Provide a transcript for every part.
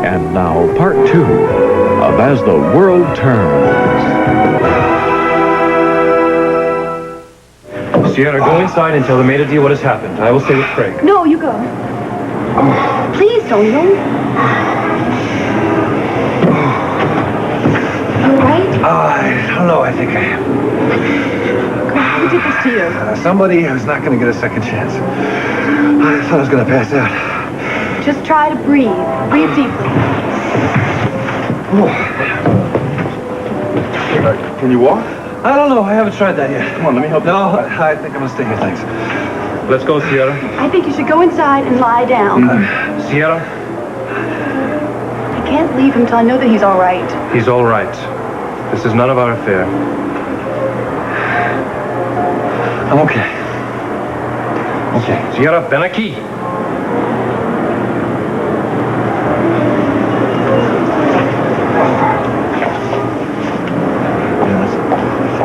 And now, part 2 of As the World Turns. Sierra, go inside and tell the maid what has happened. I will stay with Craig. No, you go. Please, Tonio. You all right? I don't know. I think I am. Who did this to you? Somebody who's not going to get a second chance. I thought I was going to pass out. Just try to breathe. Breathe deeply. Can you walk? I don't know. I haven't tried that yet. Come on, let me help you. No, I think I'm going to stay here, thanks. Let's go, Sierra. I think you should go inside and lie down. Sierra? I can't leave him till I know that he's all right. He's all right. This is none of our affair. I'm okay. Okay. Sierra, ven aquí.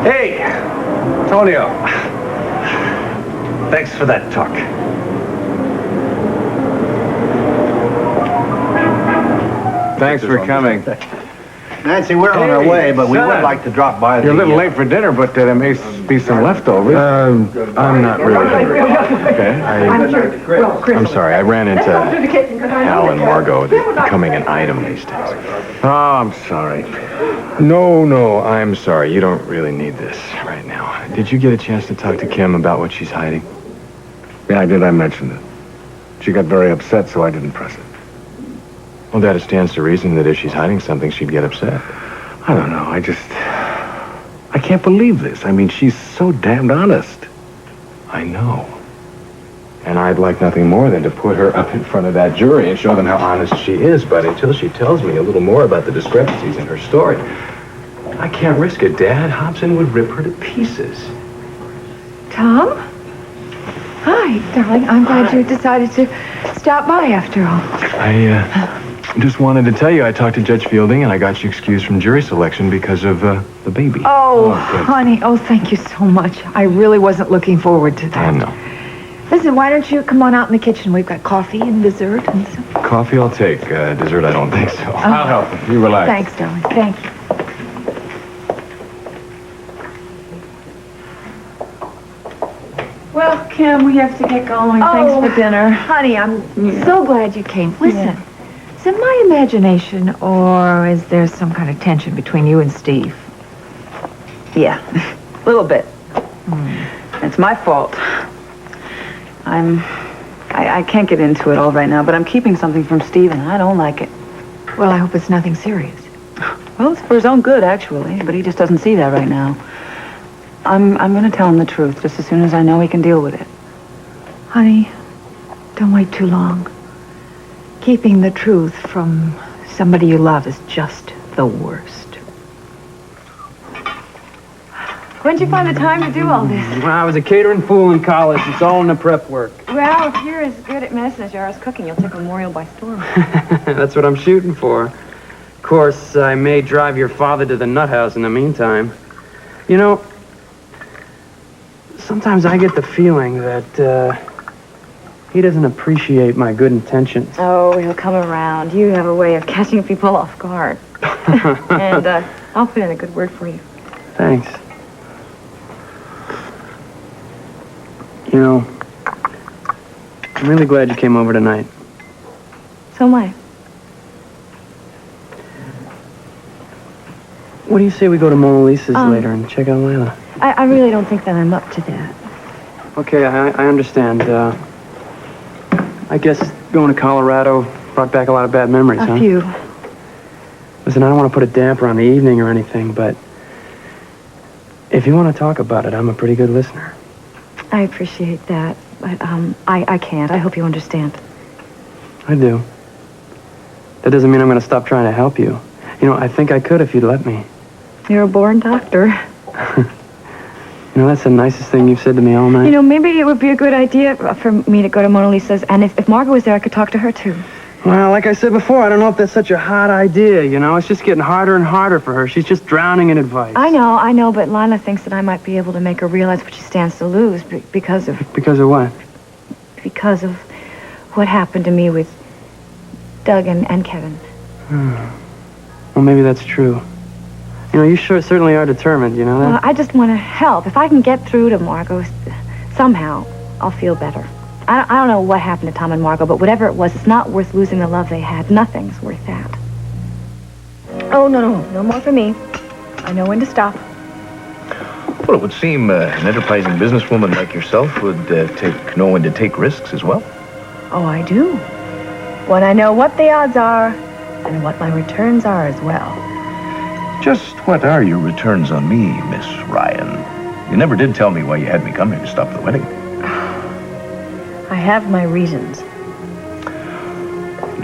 Hey, Tonio. Thanks for that talk. Thanks for coming. Nancy, we're on our way, but we would like to drop by. You're a little late for dinner, but there may be some leftovers. I'm not really hungry. Okay. I'm sorry, I ran into Al and Margo. They're becoming an item these days. Oh, I'm sorry. No, I'm sorry. You don't really need this right now. Did you get a chance to talk to Kim about what she's hiding? Yeah, I did. I mentioned it. She got very upset, so I didn't press it. Well, that stands to reason that if she's hiding something, she'd get upset. I don't know. I can't believe this. I mean, she's so damned honest. I know. And I'd like nothing more than to put her up in front of that jury and show them how honest she is. But until she tells me a little more about the discrepancies in her story, I can't risk it, Dad. Hobson would rip her to pieces. Tom? Hi, darling. I'm glad you decided to stop by after all. I just wanted to tell you I talked to Judge Fielding and I got you excused from jury selection because of the baby. Oh, good. honey. Oh, thank you so much. I really wasn't looking forward to that. I know. Listen, why don't you come on out in the kitchen? We've got coffee and dessert and so. Coffee I'll take. Dessert I don't think so. I'll help you. You relax. Thanks, darling. Thank you. Well, Kim, we have to get going. Thanks for dinner. Honey, I'm so glad you came. Listen, is it my imagination or is there some kind of tension between you and Steve? Yeah, a little bit. It's my fault. I can't get into it all right now, but I'm keeping something from Steve, and I don't like it. Well, I hope it's nothing serious. Well, it's for his own good, actually, but he just doesn't see that right now. I'm going to tell him the truth just as soon as I know he can deal with it. Honey, don't wait too long. Keeping the truth from somebody you love is just the worst. When'd you find the time to do all this? When I was a catering fool in college. It's all in the prep work. Well, if you're as good at medicine as you are as cooking, you'll take Memorial by storm. That's what I'm shooting for. Of course, I may drive your father to the nut house in the meantime. You know, sometimes I get the feeling that he doesn't appreciate my good intentions. Oh, he'll come around. You have a way of catching people off guard. And I'll put in a good word for you. Thanks. You know, I'm really glad you came over tonight. So am I. What do you say we go to Mona Lisa's later and check out Layla? I really don't think that I'm up to that. Okay, I understand. I guess going to Colorado brought back a lot of bad memories, huh? A few. Listen, I don't want to put a damper on the evening or anything, but if you want to talk about it, I'm a pretty good listener. I appreciate that, but I can't. I hope you understand. I do. That doesn't mean I'm going to stop trying to help you. You know, I think I could if you'd let me. You're a born doctor. You know, that's the nicest thing you've said to me all night. You know, maybe it would be a good idea for me to go to Mona Lisa's, and if Margo was there, I could talk to her, too. Well, like I said before, I don't know if that's such a hot idea, you know? It's just getting harder and harder for her. She's just drowning in advice. I know, but Lila thinks that I might be able to make her realize what she stands to lose because of... Because of what? Because of what happened to me with Doug and Kevin. Well, maybe that's true. You know, you certainly are determined, you know that? Well, I just want to help. If I can get through to Margo, somehow, I'll feel better. I don't know what happened to Tom and Margo, but whatever it was, it's not worth losing the love they had. Nothing's worth that. Oh, no more for me. I know when to stop. Well, it would seem an enterprising businesswoman like yourself would know when to take risks as well. Oh, I do. When I know what the odds are and what my returns are as well. Just what are your returns on me, Miss Ryan? You never did tell me why you had me come here to stop the wedding. I have my reasons.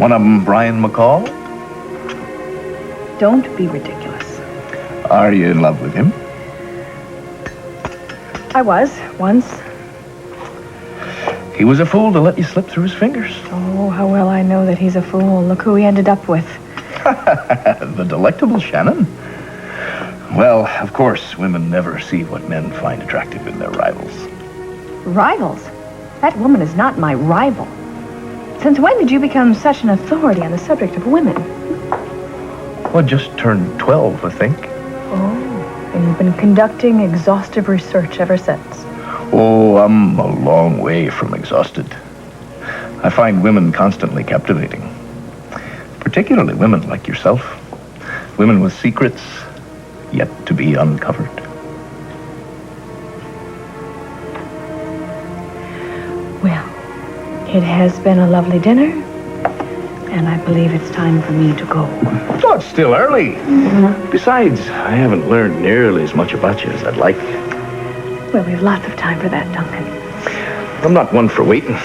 One of them, Brian McCall? Don't be ridiculous. Are you in love with him? I was, once. He was a fool to let you slip through his fingers. Oh, how well I know that he's a fool. Look who he ended up with. The delectable Shannon. Well, of course, women never see what men find attractive in their rivals. Rivals? That woman is not my rival. Since when did you become such an authority on the subject of women? Well, just turned 12, I think. Oh, and you've been conducting exhaustive research ever since. Oh, I'm a long way from exhausted. I find women constantly captivating. Particularly women like yourself. Women with secrets yet to be uncovered. Well, it has been a lovely dinner, and I believe it's time for me to go. Oh, it's still early. Besides, I haven't learned nearly as much about you as I'd like. Well, we have lots of time for that, Duncan. I'm not one for waiting.